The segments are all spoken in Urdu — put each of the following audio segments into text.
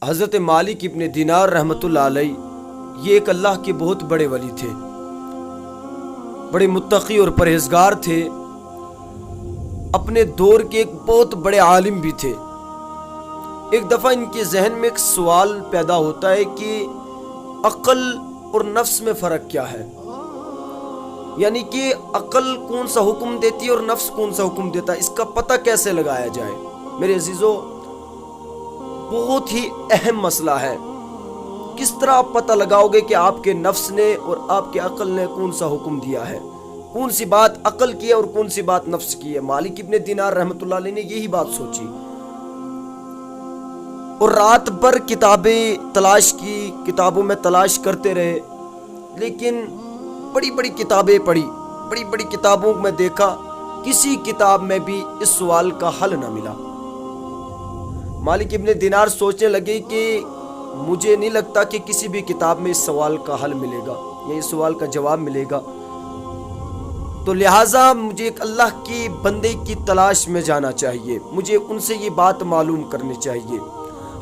حضرت مالک ابن دینار رحمۃ اللہ علیہ یہ ایک اللہ کے بہت بڑے ولی تھے، بڑے متقی اور پرہیزگار تھے، اپنے دور کے ایک بہت بڑے عالم بھی تھے۔ ایک دفعہ ان کے ذہن میں ایک سوال پیدا ہوتا ہے کہ عقل اور نفس میں فرق کیا ہے، یعنی کہ عقل کون سا حکم دیتی ہے اور نفس کون سا حکم دیتا ہے، اس کا پتہ کیسے لگایا جائے۔ میرے عزیزو، بہت ہی اہم مسئلہ ہے۔ کس طرح آپ پتہ لگاؤ گے کہ آپ کے نفس نے اور آپ کے عقل نے کون سا حکم دیا ہے، کون سی بات عقل کی ہے اور کون سی بات نفس کی ہے؟ مالک ابن دینار رحمۃ اللہ علیہ نے یہی بات سوچی اور رات بھر کتابیں تلاش کی، کتابوں میں تلاش کرتے رہے، لیکن بڑی بڑی کتابیں پڑھی، بڑی بڑی کتابوں میں دیکھا، کسی کتاب میں بھی اس سوال کا حل نہ ملا۔ مالک ابن دینار سوچنے لگے کہ مجھے نہیں لگتا کہ کسی بھی کتاب میں اس سوال کا حل ملے گا یا اس سوال کا جواب ملے گا، تو لہٰذا مجھے ایک اللہ کی بندے کی تلاش میں جانا چاہیے، مجھے ان سے یہ بات معلوم کرنی چاہیے۔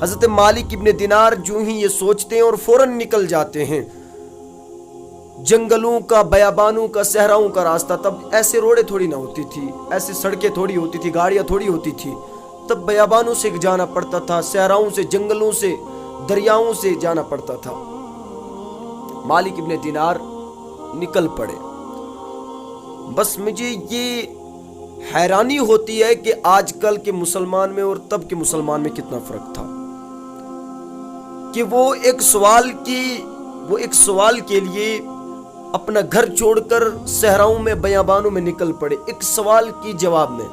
حضرت مالک ابن دینار جو ہی یہ سوچتے ہیں اور فوراً نکل جاتے ہیں۔ جنگلوں کا، بیابانوں کا، صحراؤں کا راستہ، تب ایسے روڈیں تھوڑی نہ ہوتی تھی، ایسے سڑکیں تھوڑی ہوتی تھی، گاڑیاں تھوڑی ہوتی تھی، تب بیابانوں سے جانا پڑتا تھا، صحراؤں سے، جنگلوں سے، دریاؤں سے جانا پڑتا تھا۔ مالک ابن دینار نکل پڑے۔ بس مجھے یہ حیرانی ہوتی ہے کہ آج کل کے مسلمان میں اور تب کے مسلمان میں کتنا فرق تھا، کہ وہ ایک سوال کے لیے اپنا گھر چھوڑ کر صحراؤں میں، بیابانوں میں نکل پڑے، ایک سوال کی جواب میں،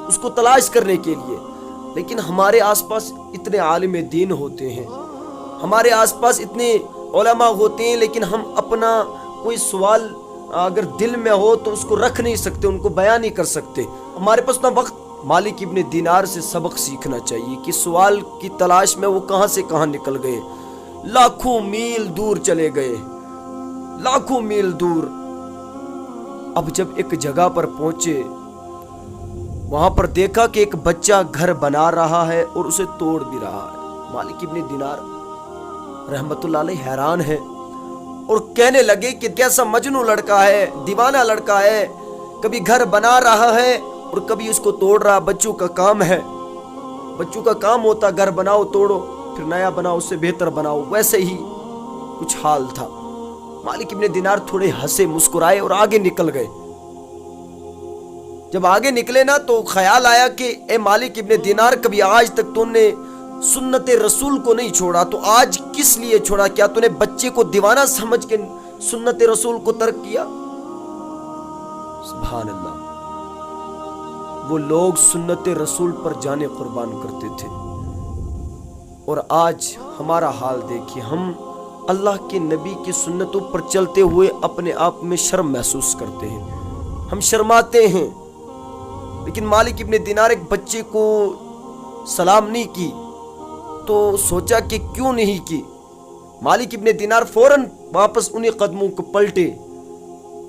اس کو تلاش کرنے کے لیے۔ لیکن ہمارے آس پاس اتنے عالم دین ہوتے ہیں، ہمارے آس پاس اتنے علماء ہوتے ہیں، لیکن ہم اپنا کوئی سوال اگر دل میں ہو تو اس کو رکھ نہیں سکتے، ان کو بیان نہیں کر سکتے، ہمارے پاس نہ وقت۔ مالک ابن دینار سے سبق سیکھنا چاہیے کہ سوال کی تلاش میں وہ کہاں سے کہاں نکل گئے، لاکھوں میل دور چلے گئے، لاکھوں میل دور۔ اب جب ایک جگہ پر پہنچے، وہاں پر دیکھا کہ ایک بچہ گھر بنا رہا ہے اور اسے توڑ بھی رہا ہے۔ مالک ابن دینار رحمت اللہ علیہ حیران ہے اور کہنے لگے کہ کیسا مجنون لڑکا ہے، دیوانہ لڑکا ہے، کبھی گھر بنا رہا ہے اور کبھی اس کو توڑ رہا۔ بچوں کا کام ہے، بچوں کا کام ہوتا گھر بناؤ، توڑو، پھر نیا بناؤ، اس سے بہتر بناؤ، ویسے ہی کچھ حال تھا۔ مالک ابن دینار تھوڑے ہنسے، مسکرائے اور آگے نکل گئے۔ جب آگے نکلے نا تو خیال آیا کہ اے مالک ابن دینار، کبھی آج تک تو نے سنت رسول کو نہیں چھوڑا، تو آج کس لیے چھوڑا؟ کیا تو نے بچے کو دیوانہ سمجھ کے سنت رسول کو ترک کیا؟ سبحان اللہ، وہ لوگ سنت رسول پر جانے قربان کرتے تھے، اور آج ہمارا حال دیکھیے، ہم اللہ کے نبی کی سنتوں پر چلتے ہوئے اپنے آپ میں شرم محسوس کرتے ہیں، ہم شرماتے ہیں۔ لیکن مالک ابن دینار ایک بچے کو سلام نہیں کی تو سوچا کہ کیوں نہیں کی۔ مالک ابن دینار فوراً واپس انہیں قدموں کو پلٹے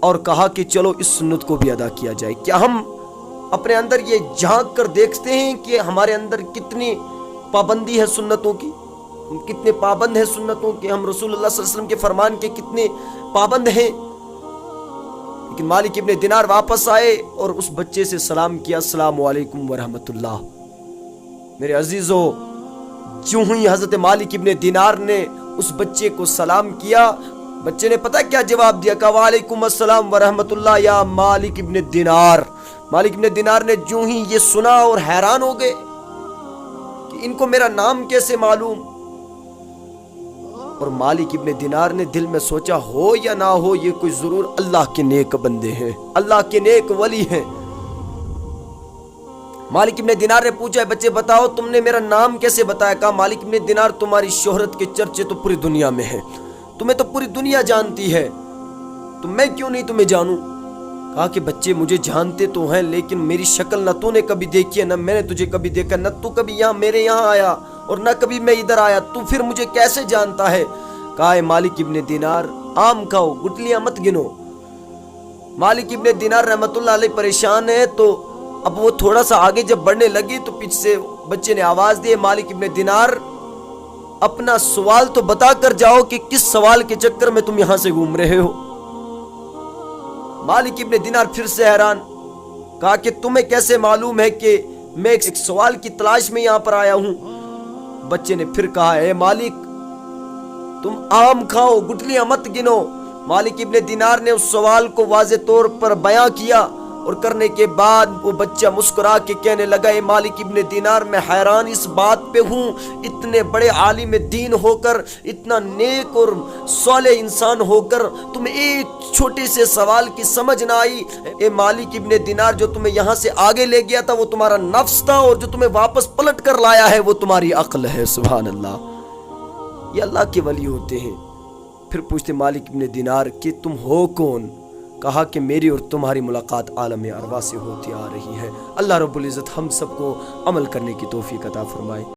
اور کہا کہ چلو اس سنت کو بھی ادا کیا جائے۔ کیا ہم اپنے اندر یہ جھانک کر دیکھتے ہیں کہ ہمارے اندر کتنی پابندی ہے سنتوں کی، ہم کتنے پابند ہیں سنتوں کے، ہم رسول اللہ صلی اللہ علیہ وسلم کے فرمان کے کتنے پابند ہیں؟ لیکن مالک ابن دینار واپس آئے اور اس بچے سے سلام کیا، السلام علیکم ورحمۃ اللہ۔ میرے عزیزو، جو ہی حضرت مالک ابن دینار نے اس بچے کو سلام کیا، بچے نے پتہ کیا جواب دیا؟ کہا وعلیکم السلام ورحمۃ اللہ یا مالک ابن دینار۔ مالک ابن دینار نے جو ہی یہ سنا اور حیران ہو گئے کہ ان کو میرا نام کیسے معلوم؟ اور مالک ابن دینار نے دل میں سوچا، ہو یا نہ ہو، یہ کوئی ضرور اللہ کے نیک بندے ہیں، اللہ کے نیک ولی ہیں۔ مالک ابن دینار نے پوچھا، بچے بتاؤ تم نے میرا نام کیسے بتایا؟ کہا مالک ابن دینار، تمہاری شہرت کے چرچے تو پوری دنیا میں ہیں، تمہیں تو پوری دنیا جانتی ہے، تو میں کیوں نہیں تمہیں جانوں؟ کہا کہ بچے مجھے جانتے تو ہیں، لیکن میری شکل نہ تو نے کبھی دیکھی ہے، نہ میں نے تجھے کبھی دیکھا، نہ تو کبھی یہاں میرے یہاں آیا اور نہ کبھی میں ادھر آیا، تو پھر مجھے کیسے جانتا ہے؟ کہا ہے مالک ابن دینار، آم کھاؤ، گٹلیاں مت گنو۔ مالک ابن دینار رحمت اللہ علیہ پریشان ہے، تو اب وہ تھوڑا سا آگے جب بڑھنے لگی تو پیچھے سے بچے نے آواز دی مالک ابن دینار اپنا سوال تو بتا کر جاؤ کہ کس سوال کے چکر میں تم یہاں سے گھوم رہے ہو۔ مالک ابن دینار پھر سے حیران، کہا کہ تمہیں کیسے معلوم ہے کہ میں ایک سوال کی تلاش میں یہاں پر آیا ہوں؟ بچے نے پھر کہا اے مالک تم آم کھاؤ گٹلیاں مت گنو۔ مالک ابن دینار نے اس سوال کو واضح طور پر بیان کیا اور کرنے کے بعد وہ بچہ مسکرا کے کہنے لگا اے مالک ابن دینار میں حیران اس بات پہ ہوں، اتنے بڑے عالم دین ہو کر، اتنا نیک اور صالح انسان ہو کر تمہیں ایک چھوٹے سے سوال کی سمجھ نہ آئی۔ اے مالک ابن دینار جو تمہیں یہاں سے آگے لے گیا تھا وہ تمہارا نفس تھا، اور جو تمہیں واپس پلٹ کر لایا ہے وہ تمہاری عقل ہے۔ سبحان اللہ، یہ اللہ کے ولی ہوتے ہیں۔ پھر پوچھتے مالک ابن دینار کہ تم ہو کون؟ کہا کہ میری اور تمہاری ملاقات عالم ارواح سے ہوتی آ رہی ہے۔ اللہ رب العزت ہم سب کو عمل کرنے کی توفیق عطا فرمائے۔